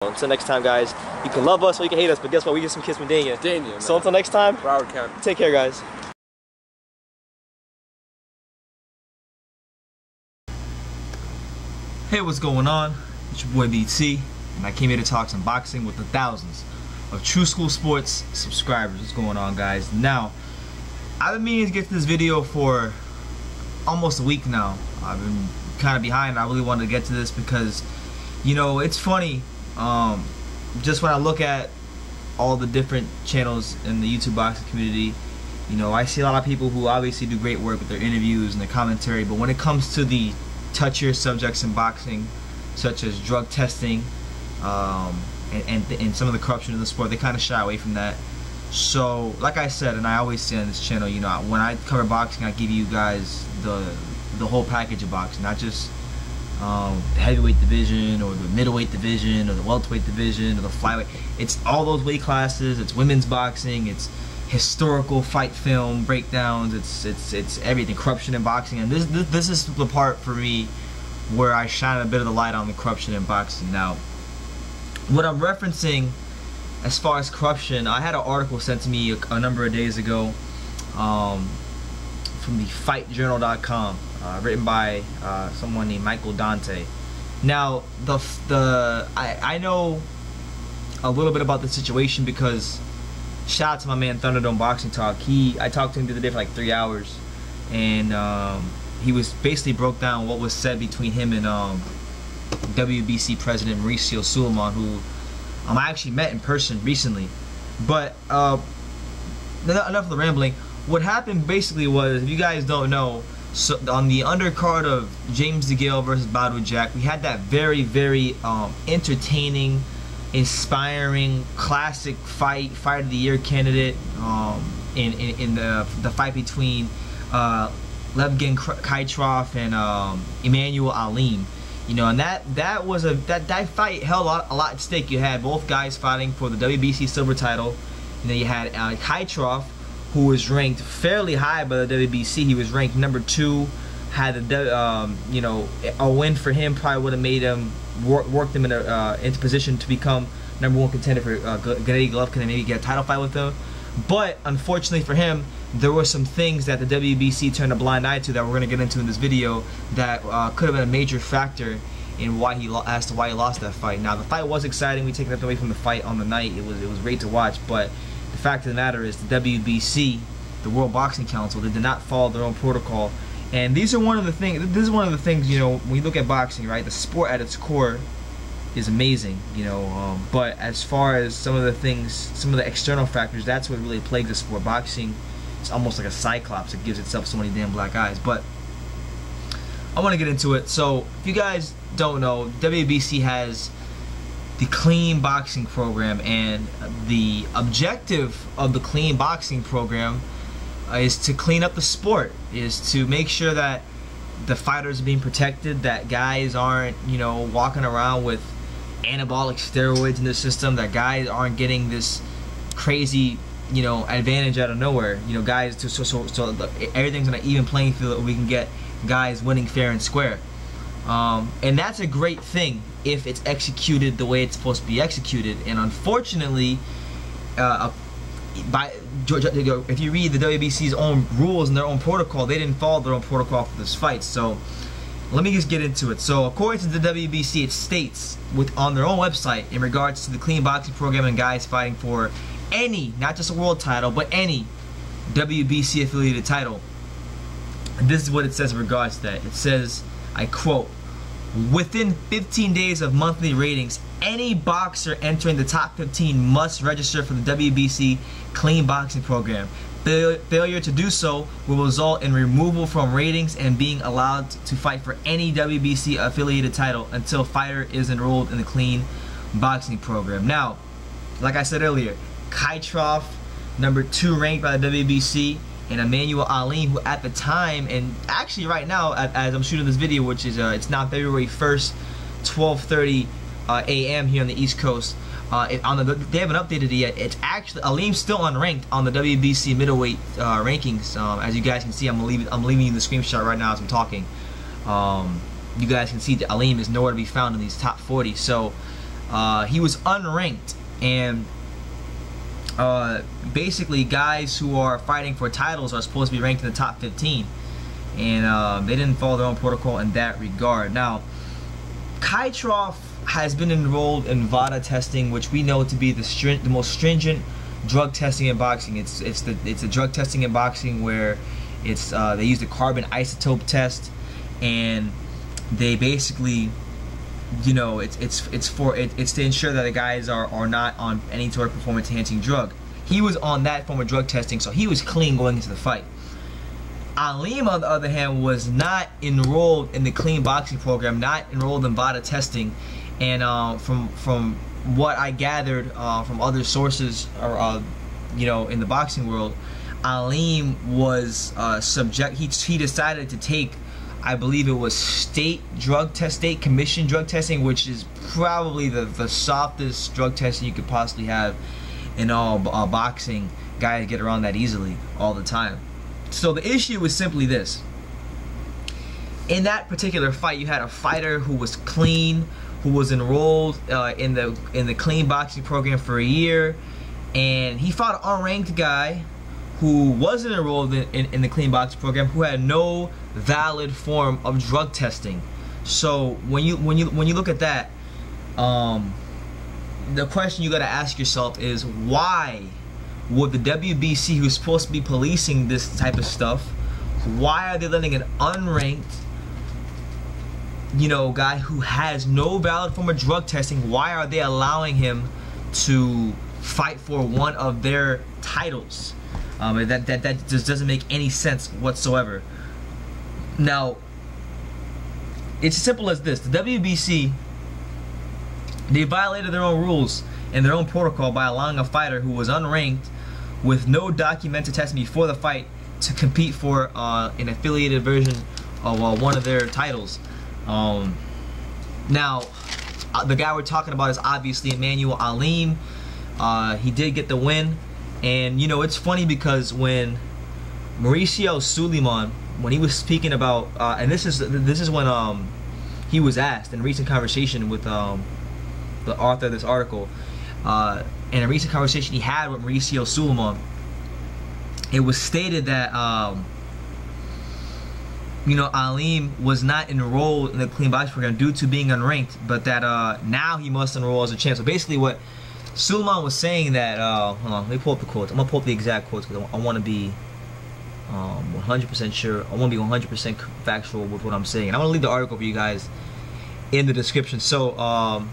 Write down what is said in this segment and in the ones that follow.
Until next time, guys, you can love us or you can hate us, but guess what? We get some kiss from Dania. So until next time, take care, guys. Hey, what's going on? It's your boy BT, and I came here to talk some boxing with the thousands of True School Sports subscribers. What's going on, guys? Now, I've been meaning to get to this video for almost a week now. I've been kind of behind. I really wanted to get to this because, you know, it's funny. Just when I look at all the different channels in the YouTube boxing community, you know, I see a lot of people who obviously do great work with their interviews and their commentary, but when it comes to the touchier subjects in boxing, such as drug testing, and some of the corruption in the sport, they kind of shy away from that. So, like I said, and I always say on this channel, you know, when I cover boxing, I give you guys the whole package of boxing, not just the heavyweight division or the middleweight division or the welterweight division or the flyweight. It's all those weight classes. It's women's boxing. It's historical fight film breakdowns. It's everything. Corruption in boxing. And this is the part for me where I shine a bit of the light on the corruption in boxing. Now, what I'm referencing as far as corruption, I had an article sent to me a number of days ago from the fightjournal.com. Written by someone named Michael Dante. Now, I know a little bit about the situation because shout out to my man Thunderdome Boxing Talk. I talked to him the other day for like 3 hours, and he was basically broke down what was said between him and WBC president Mauricio Sulaimán, who I actually met in person recently. But enough of the rambling. What happened basically was, if you guys don't know, so on the undercard of James DeGale versus Badou Jack, we had that very, very entertaining, inspiring, classic fight of the year candidate in the fight between Levgen Kitrov and Emmanuel Alem. You know, and that fight held a lot at stake. You had both guys fighting for the WBC silver title. And then you had Kitrov, who was ranked fairly high by the WBC. He was ranked number 2. Had you know, a win for him probably would have made him worked him into position to become #1 contender for Gennady Golovkin and maybe get a title fight with him. But unfortunately for him, there were some things that the WBC turned a blind eye to that we're going to get into in this video that could have been a major factor in why he lost that fight. Now, the fight was exciting. We take nothing away from the fight on the night. It was great to watch, but the fact of the matter is the WBC, the World Boxing Council, they did not follow their own protocol. And these are one of the things, this is one of the things, you know, when you look at boxing, right, the sport at its core is amazing, you know, but as far as some of the things, some of the external factors, that's what really plagues the sport. Boxing, it's almost like a cyclops. It gives itself so many damn black eyes. But I want to get into it. So if you guys don't know, WBC has the clean boxing program, and the objective of the clean boxing program is to clean up the sport, is to make sure that the fighters are being protected, that guys aren't, you know, walking around with anabolic steroids in the system, that guys aren't getting this crazy, you know, advantage out of nowhere. You know, guys, so everything's on an even playing field. We can get guys winning fair and square. And that's a great thing if it's executed the way it's supposed to be executed. And unfortunately, if you read the WBC's own rules and their own protocol, they didn't follow their own protocol for this fight. So let me just get into it. So according to the WBC, it states on their own website, in regards to the clean boxing program and guys fighting for any, not just a world title, but any WBC affiliated title, and this is what it says in regards to that. It says, I quote, "Within 15 days of monthly ratings, any boxer entering the top 15 must register for the WBC clean boxing program. Failure to do so will result in removal from ratings and being allowed to fight for any WBC affiliated title until fighter is enrolled in the clean boxing program." Now, like I said earlier, Kitrov, number 2 ranked by the WBC, and Emmanuel Alem, who at the time, and actually right now, as I'm shooting this video, which is it's now February 1st, 12:30 a.m. here on the East Coast. They haven't updated it yet. It's actually, Alem's still unranked on the WBC middleweight rankings. As you guys can see, I'm leaving you the screenshot right now as I'm talking. You guys can see that Alem is nowhere to be found in these top 40. So he was unranked, and basically guys who are fighting for titles are supposed to be ranked in the top 15, and they didn't follow their own protocol in that regard. Now, Kitrov has been enrolled in VADA testing, which we know to be the most stringent drug testing in boxing. It's a drug testing in boxing where it's they use the carbon isotope test, and they basically, you know, it's to ensure that the guys are not on any sort of performance enhancing drug. He was on that form of drug testing, so he was clean going into the fight. Alem, on the other hand, was not enrolled in the clean boxing program, not enrolled in VADA testing, and from what I gathered from other sources, or you know, in the boxing world, Alem was subject. He decided to take, I believe it was state commission drug testing, which is probably the softest drug testing you could possibly have in all boxing. Guys get around that easily all the time. So the issue was simply this: in that particular fight, you had a fighter who was clean, who was enrolled in the clean boxing program for a year, and he fought an unranked guy who wasn't enrolled in the clean boxing program, who had no valid form of drug testing. So when you look at that, the question you got to ask yourself is, why would the WBC, who's supposed to be policing this type of stuff, why are they letting an unranked, you know, guy who has no valid form of drug testing, why are they allowing him to fight for one of their titles? That just doesn't make any sense whatsoever. Now, it's as simple as this: the WBC, they violated their own rules and their own protocol by allowing a fighter who was unranked with no documented testing before the fight to compete for an affiliated version of one of their titles. Now, the guy we're talking about is obviously Emmanuel Alem. He did get the win, and you know, it's funny because when Mauricio Sulaimán, when he was speaking about, and this is when he was asked in a recent conversation with the author of this article, in a recent conversation he had with Mauricio Sulaimán, it was stated that you know, Alem was not enrolled in the clean boxing program due to being unranked, but that now he must enroll as a champ. So basically what Sulaimán was saying, that hold on, let me pull up the quotes. I'm gonna pull up the exact quotes because I want to be 100% sure. I want to be 100% factual with what I'm saying, and I'm gonna leave the article for you guys in the description. So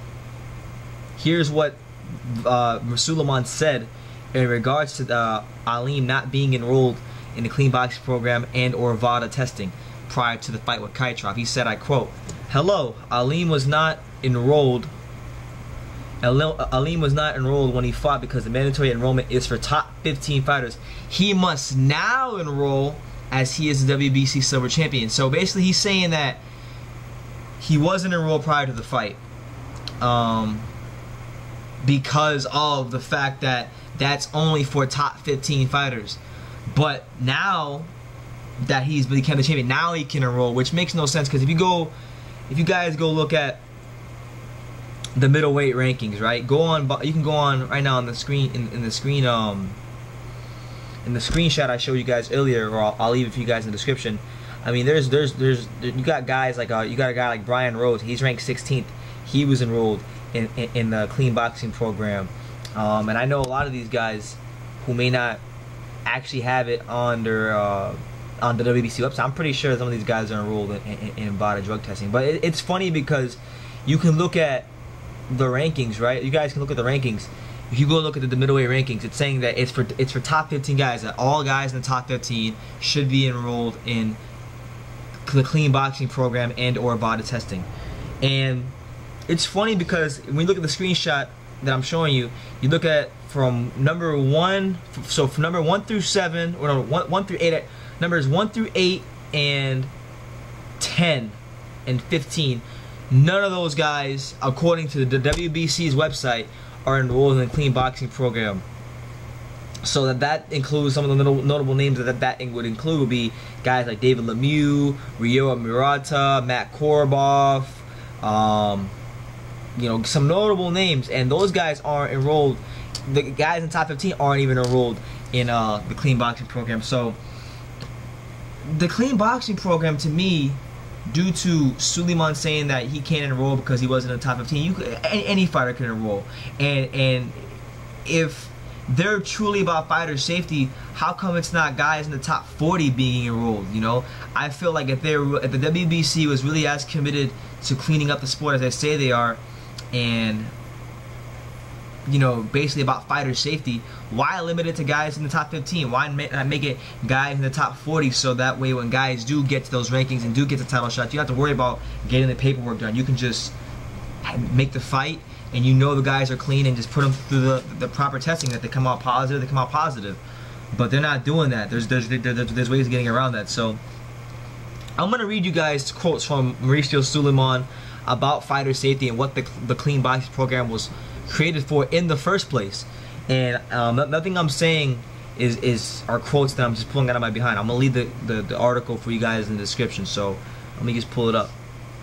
here's what Sulaimán said in regards to Alem not being enrolled in the clean boxing program and or VADA testing prior to the fight with Kitrov. He said, I quote, "Hello, Alem was not enrolled. Alem was not enrolled when he fought because the mandatory enrollment is for top 15 fighters. He must now enroll as he is the WBC silver champion." So basically he's saying that he wasn't enrolled prior to the fight because of the fact that that's only for top 15 fighters. But now that he's become the champion, now he can enroll, which makes no sense, because if you guys go look at the middleweight rankings, right? You can go on right now on the screen, in the screenshot I showed you guys earlier, or I'll leave it for you guys in the description. I mean, you got guys like you got a guy like Brian Rose. He's ranked 16th. He was enrolled in the clean boxing program, and I know a lot of these guys who may not actually have it on the WBC website. I'm pretty sure some of these guys are enrolled in VADA drug testing. But it's funny because you can look at the rankings, right? You guys can look at the rankings. If you go look at the middleweight rankings, it's saying that it's for top 15 guys, that all guys in the top 15 should be enrolled in the clean boxing program and or VADA testing. And it's funny because when you look at the screenshot that I'm showing you, you look at from number 1, so from number 1 through 7, or no, 1 through 8, numbers 1 through 8 and 10 and 15, none of those guys, according to the WBC's website, are enrolled in the clean boxing program. So that includes some of the notable names that would include would be guys like David Lemieux, Ryo Murata, Matt Korobov, you know, some notable names, and those guys aren't enrolled. The guys in top 15 aren't even enrolled in the clean boxing program. So the clean boxing program, to me, due to Sulaimán saying that he can't enroll because he wasn't in the top 15, any fighter can enroll. And if they're truly about fighter safety, how come it's not guys in the top 40 being enrolled? You know, I feel like if the WBC was really as committed to cleaning up the sport as they say they are, and you know, basically about fighter safety, why limit it to guys in the top 15? Why not make it guys in the top 40, so that way when guys do get to those rankings and do get to title shots, you don't have to worry about getting the paperwork done. You can just make the fight, and you know the guys are clean, and just put them through the proper testing, that they come out positive, they come out positive. But they're not doing that. There's ways of getting around that. So I'm gonna read you guys quotes from Mauricio Sulaimán about fighter safety and what the clean boxing program was created for in the first place. And nothing I'm saying are quotes that I'm just pulling out of my behind. I'm gonna leave the article for you guys in the description, so let me just pull it up.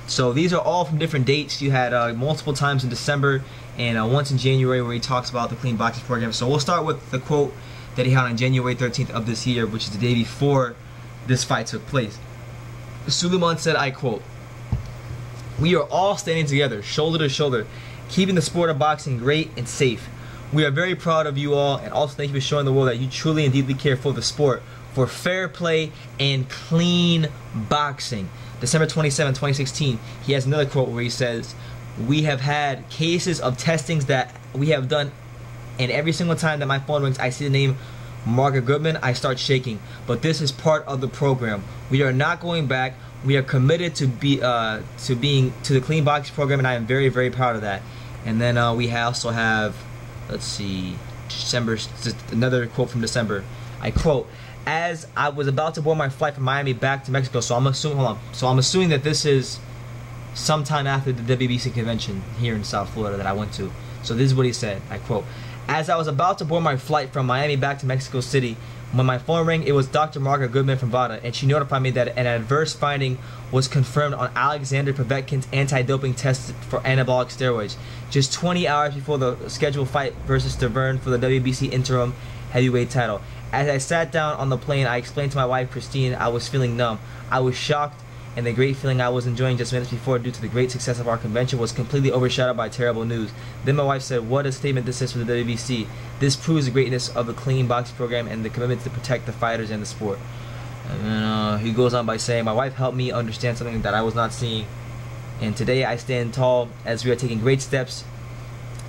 So these are all from different dates. You had multiple times in December and once in January where he talks about the clean boxing program. So we'll start with the quote that he had on January 13th of this year, which is the day before this fight took place. Sulaimán said, I quote, "We are all standing together, shoulder to shoulder, keeping the sport of boxing great and safe. We are very proud of you all, and also thank you for showing the world that you truly and deeply care for the sport, for fair play and clean boxing." December 27, 2016, he has another quote where he says, "We have had cases of testings that we have done, and every single time that my phone rings, I see the name Margaret Goodman, I start shaking. But this is part of the program. We are not going back. We are committed to the clean boxing program, and I am very, very proud of that." And then we also have, let's see, December, another quote from December. I quote, "As I was about to board my flight from Miami back to Mexico," so I'm assuming, hold on, so I'm assuming that this is sometime after the WBC convention here in South Florida that I went to. So this is what he said. I quote, "As I was about to board my flight from Miami back to Mexico City, when my phone rang, it was Dr. Margaret Goodman from VADA, and she notified me that an adverse finding was confirmed on Alexander Povetkin's anti-doping test for anabolic steroids, just 20 hours before the scheduled fight versus Stavern for the WBC interim heavyweight title. As I sat down on the plane, I explained to my wife, Christine, I was feeling numb. I was shocked, and the great feeling I was enjoying just minutes before due to the great success of our convention was completely overshadowed by terrible news. Then my wife said, what a statement this is for the WBC. This proves the greatness of the clean boxing program and the commitment to protect the fighters and the sport." And then he goes on by saying, "My wife helped me understand something that I was not seeing. And today I stand tall as we are taking great steps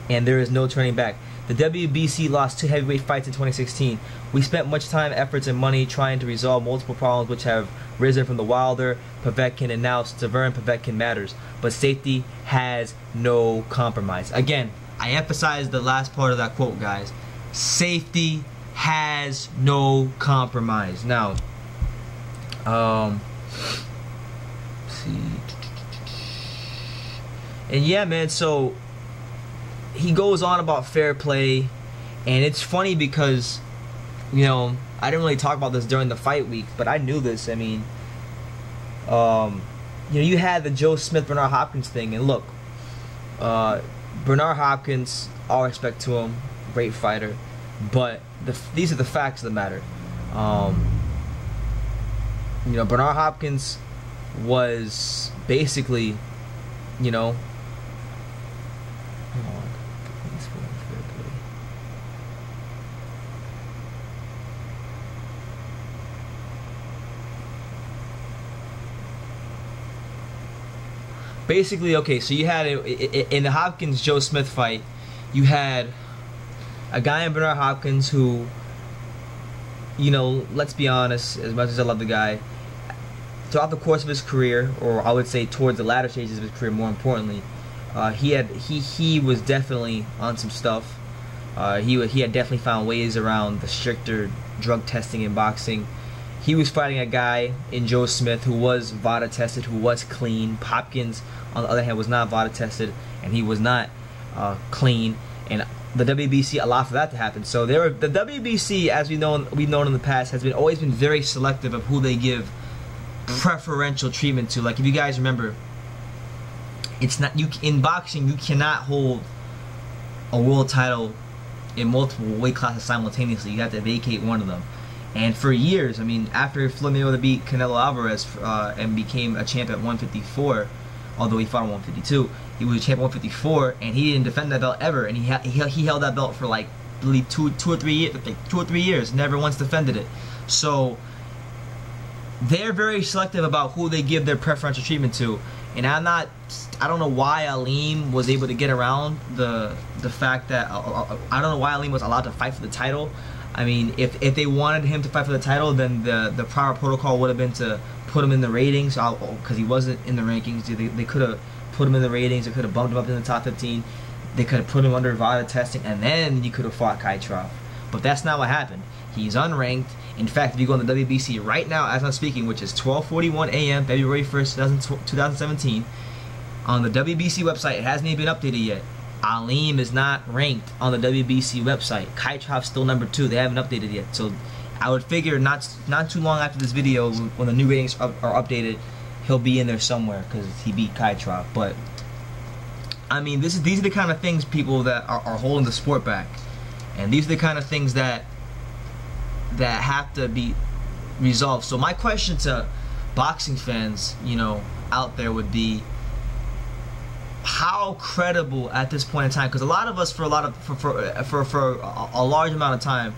and there is no turning back. The WBC lost 2 heavyweight fights in 2016. We spent much time, efforts, and money trying to resolve multiple problems which have risen from the Wilder, Povetkin, and now Stavern Povetkin matters. But safety has no compromise." Again, I emphasize the last part of that quote, guys. Safety has no compromise. Now, let's see. And yeah, man, so he goes on about fair play, and it's funny because, you know, I didn't really talk about this during the fight week, but I knew this. I mean, you know, you had the Joe Smith Bernard Hopkins thing, and look, Bernard Hopkins, all respect to him, great fighter, but these are the facts of the matter. You know, Bernard Hopkins was basically, you know, basically, okay, so you had in the Hopkins Joe Smith fight, you had a guy in Bernard Hopkins who, you know, let's be honest, as much as I love the guy, throughout the course of his career, or I would say towards the latter stages of his career, more importantly, he was definitely on some stuff. He had definitely found ways around the stricter drug testing in boxing. He was fighting a guy in Joe Smith who was VADA tested, who was clean. Hopkins, on the other hand, was not VADA tested, and he was not clean. And the WBC allowed for that to happen. So the WBC, as we've known in the past, has always been very selective of who they give preferential treatment to. Like, if you guys remember, it's not, you in boxing you cannot hold a world title in multiple weight classes simultaneously. You have to vacate one of them. And for years, I mean, after Floyd Mayweather beat Canelo Alvarez and became a champ at 154, although he fought at 152, he was a champ at 154, and he didn't defend that belt ever. And he held that belt for like two or three years, never once defended it. So they're very selective about who they give their preferential treatment to. And I don't know why Alem was able to get around the fact that I don't know why Alem was allowed to fight for the title. I mean, if they wanted him to fight for the title, then the prior protocol would have been to put him in the ratings, because he wasn't in the rankings. They could have put him in the ratings. They could have bumped him up in the top 15. They could have put him under VADA testing, and then he could have fought Kitrov. But that's not what happened. He's unranked. In fact, if you go on the WBC right now, as I'm speaking, which is 12:41 a.m. February 1st, 2017, on the WBC website, it hasn't even been updated yet. Alem is not ranked on the WBC website. Kitrov's still number 2. They haven't updated yet. So I would figure not too long after this video, when the new ratings are updated, he'll be in there somewhere because he beat Kitrov. But I mean, these are the kind of things, people, that are holding the sport back, and these are the kind of things that have to be resolved. So my question to boxing fans, you know, out there would be, how credible at this point in time? Because a lot of us, for a large amount of time,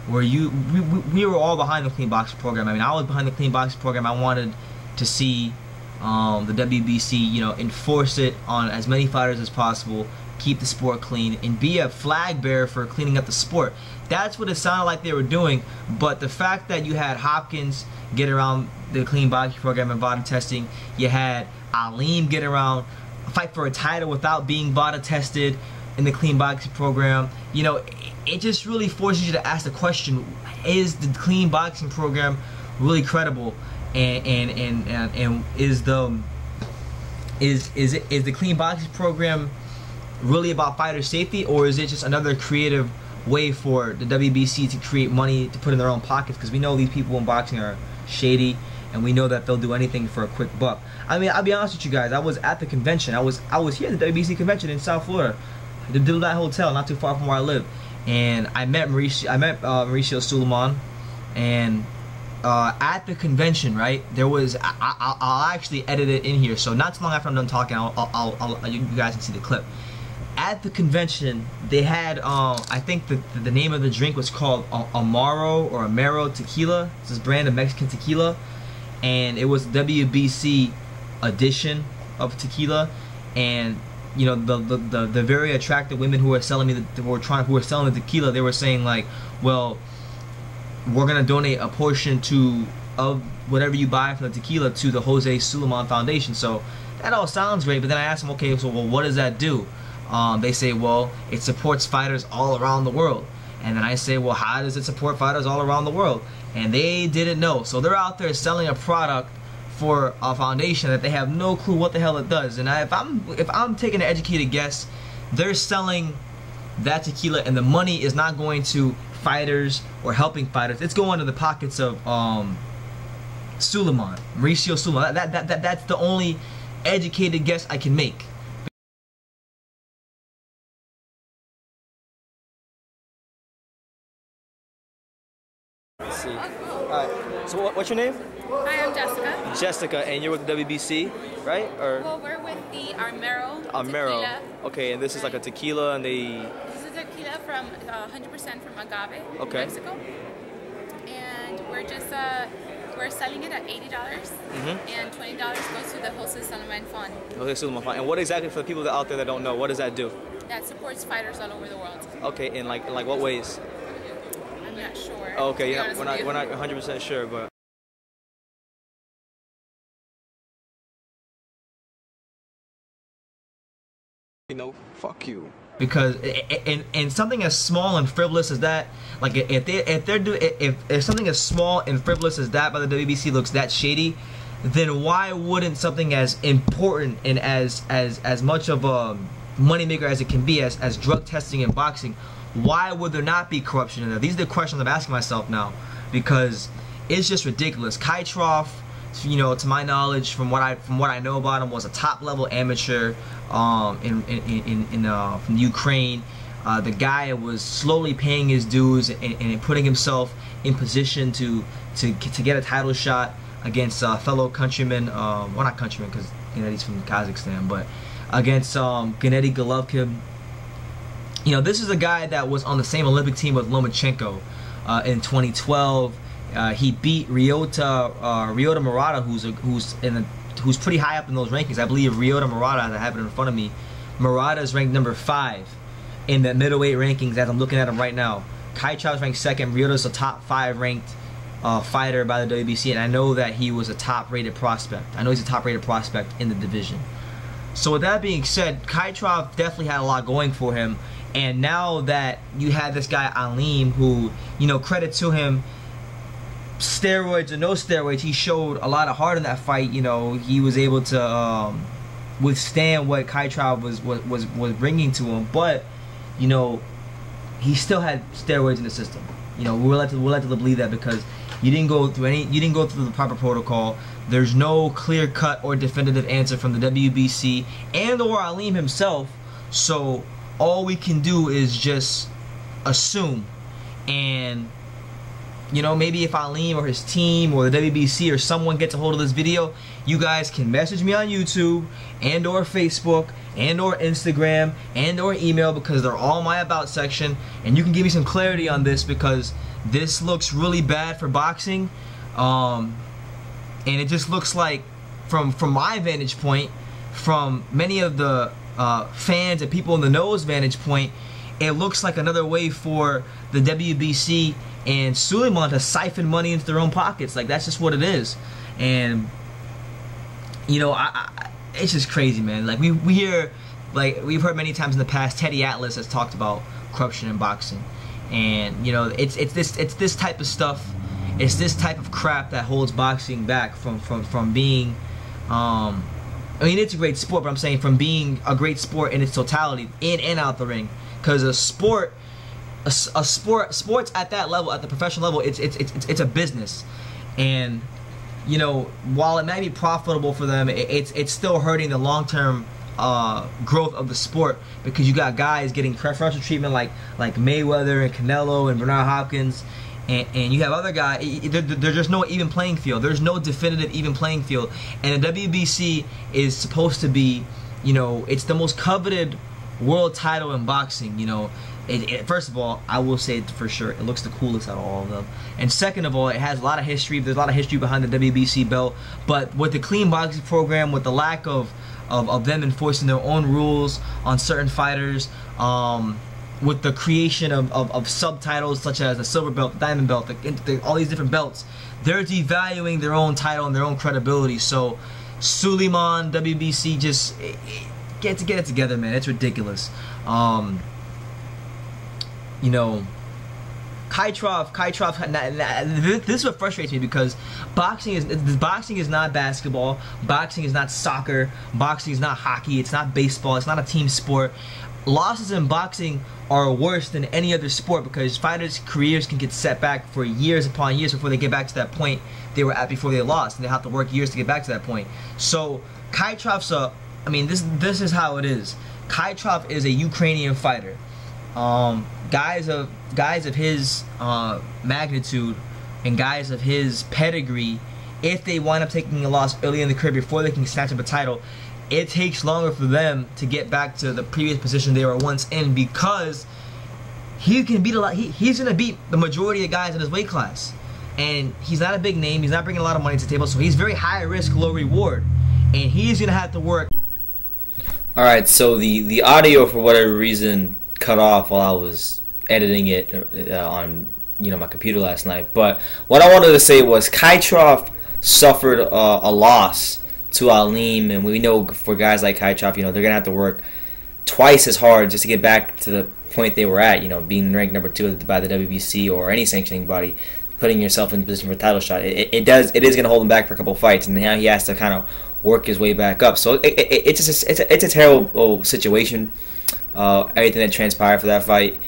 we were all behind the clean boxing program. I mean, I was behind the clean boxing program. I wanted to see the WBC, you know, enforce it on as many fighters as possible, keep the sport clean, and be a flag bearer for cleaning up the sport. That's what it sounded like they were doing. But the fact that you had Hopkins get around the clean boxing program and VADA testing, you had Alem get around, fight for a title without being VADA tested in the clean boxing program, you know, it just really forces you to ask the question: is the clean boxing program really credible? And is the clean boxing program really about fighter safety, or is it just another creative way for the WBC to create money to put in their own pockets? Because we know these people in boxing are shady, and we know that they'll do anything for a quick buck. I mean, I'll be honest with you guys. I was at the convention. I was here at the WBC convention in South Florida, the Dillard Hotel, not too far from where I live, and I met Mauricio Sulaimán, and at the convention, right, there was, I'll actually edit it in here, so not too long after I'm done talking, you guys can see the clip. At the convention, they had, I think the name of the drink was called Amaro Tequila. It's this brand of Mexican tequila, and it was WBC edition of tequila. And you know, the very attractive women who were selling me, who were selling the tequila, they were saying like, well, we're gonna donate a portion of whatever you buy from the tequila to the Jose Sulaimán Foundation. So that all sounds great, but then I asked them, okay, so well, what does that do? They say, well, it supports fighters all around the world. And then I say, well, how does it support fighters all around the world? And they didn't know. So they're out there selling a product for a foundation that they have no clue what the hell it does. And if I'm taking an educated guess, they're selling that tequila, and the money is not going to fighters or helping fighters. It's going to the pockets of Sulaimán, Mauricio Sulaimán. That's the only educated guess I can make. Let's see. Alright, so what's your name? Hi, I'm Jessica. Jessica, and you're with the WBC, right? Or well, we're with the Amaro tequila. Okay, and this is like a tequila, and they... This is a tequila from 100% from agave, Mexico. And we're just we're selling it at $80, and $20 goes to the Jose Sulaimán Fund. Jose Sulaimán Fund. And what exactly, for the people out there that don't know, what does that do? That supports fighters all over the world. Okay, in like what ways? I'm not sure. Okay, yeah, we're not 100% sure, but. You know, fuck you. Because and something as small and frivolous as that, like if something as small and frivolous as that by the WBC looks that shady, then why wouldn't something as important and as much of a moneymaker as it can be as drug testing and boxing, why would there not be corruption in there? These are the questions I'm asking myself now, because it's just ridiculous. Kitrov you know, to my knowledge, from what I know about him, was a top level amateur from Ukraine. The guy was slowly paying his dues and putting himself in position to get a title shot against fellow countrymen. Well, not countrymen, because Gennady's from Kazakhstan, but against Gennady Golovkin. You know, this is a guy that was on the same Olympic team with Lomachenko in 2012. He beat Ryota Murata, who's pretty high up in those rankings. I believe Ryota Murata, I have it in front of me, Murata is ranked number 5 in the middleweight rankings as I'm looking at him right now. Kitrov's ranked 2nd. Ryota's a top 5 ranked fighter by the WBC, and I know that he was a top-rated prospect. I know he's a top-rated prospect in the division. So with that being said, Kitrov definitely had a lot going for him. And now that you have this guy Alem, who, you know, credit to him, steroids or no steroids, he showed a lot of heart in that fight. You know, he was able to withstand what Kitrov was bringing to him. But, you know, he still had steroids in the system. You know, we'll let to believe that, because you didn't go through the proper protocol. There's no clear-cut or definitive answer from the WBC and or Alem himself. So all we can do is just assume. And, you know, maybe if Alem or his team or the WBC or someone gets a hold of this video, you guys can message me on YouTube and or Facebook and or Instagram and or email, because they're all in my about section, and you can give me some clarity on this, because this looks really bad for boxing. And it just looks like, from my vantage point, from many of the fans and people in the know's vantage point, it looks like another way for the WBC and Sulaimán to siphon money into their own pockets. Like, that's just what it is. And, you know, it's just crazy, man. Like, we hear, like, we've heard many times in the past, Teddy Atlas has talked about corruption in boxing. And, you know, it's this type of stuff, it's this type of crap that holds boxing back from being, I mean, it's a great sport, but I'm saying from being a great sport in its totality, in and out the ring. Because sports at that level, at the professional level, it's a business. And, you know, while it may be profitable for them, it's still hurting the long-term growth of the sport, because you got guys getting preferential treatment like Mayweather and Canelo and Bernard Hopkins, and you have other guys. There's just no even playing field. There's no definitive even playing field. And the WBC is supposed to be, you know, it's the most coveted world title in boxing. You know, first of all, I will say it for sure, it looks the coolest out of all of them. And second of all, it has a lot of history. There's a lot of history behind the WBC belt. But with the clean boxing program, with the lack of them enforcing their own rules on certain fighters, with the creation of subtitles such as the silver belt, the diamond belt, all these different belts, they're devaluing their own title and their own credibility. So Sulaimán, WBC, just get it together, man. It's ridiculous. You know, Kitrov, this is what frustrates me, because boxing is not basketball, boxing is not soccer, boxing is not hockey, it's not baseball, it's not a team sport. Losses in boxing are worse than any other sport, because fighters' careers can get set back for years upon years before they get back to that point they were at before they lost, and they have to work years to get back to that point. So Kitrov's I mean, this is how it is. Kitrov is a Ukrainian fighter. Guys of his magnitude and guys of his pedigree, if they wind up taking a loss early in the career before they can snatch up a title, it takes longer for them to get back to the previous position they were once in, because he can beat he's gonna beat the majority of guys in his weight class, and he's not a big name. He's not bringing a lot of money to the table, so he's very high risk, low reward, and he's gonna have to work. All right, so the audio, for whatever reason, cut off while I was editing it on my computer last night. But what I wanted to say was Kitrov suffered a loss to Alem, and we know for guys like Kitrov, they're gonna have to work twice as hard just to get back to the point they were at. Being ranked number 2 by the WBC or any sanctioning body, putting yourself in position for a title shot. It is gonna hold him back for a couple of fights, and now he has to kind of work his way back up. So it's a terrible situation. Everything that transpired for that fight.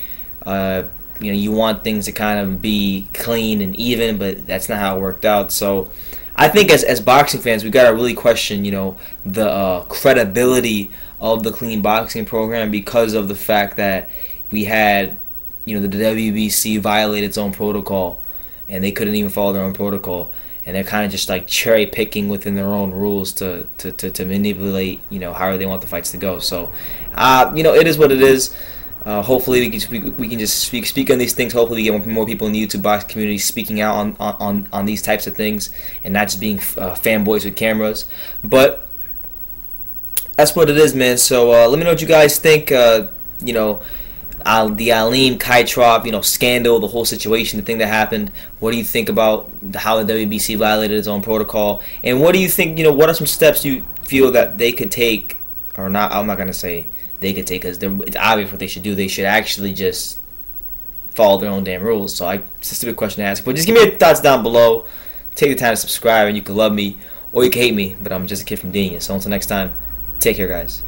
You want things to kind of be clean and even, but that's not how it worked out. So I think as boxing fans, we gotta really question, the credibility of the clean boxing program because of the fact that we had, the WBC violate its own protocol, and they couldn't even follow their own protocol, and they're kind of just like cherry picking within their own rules to manipulate, how they want the fights to go. So, it is what it is. Hopefully we can just speak on these things. Hopefully we get more people in the YouTube box community speaking out on these types of things and not just being fanboys with cameras. But that's what it is, man. So let me know what you guys think. The Alem Kitrov scandal, the whole situation, the thing that happened. What do you think about how the WBC violated its own protocol? And what do you think? What are some steps you feel that they could take, or not? I'm not gonna say they could take, because it's obvious what they should do. They should actually just follow their own damn rules. So it's a stupid question to ask. But just give me your thoughts down below. Take the time to subscribe, and you can love me or you can hate me. But I'm just a kid from Denia. So until next time, take care, guys.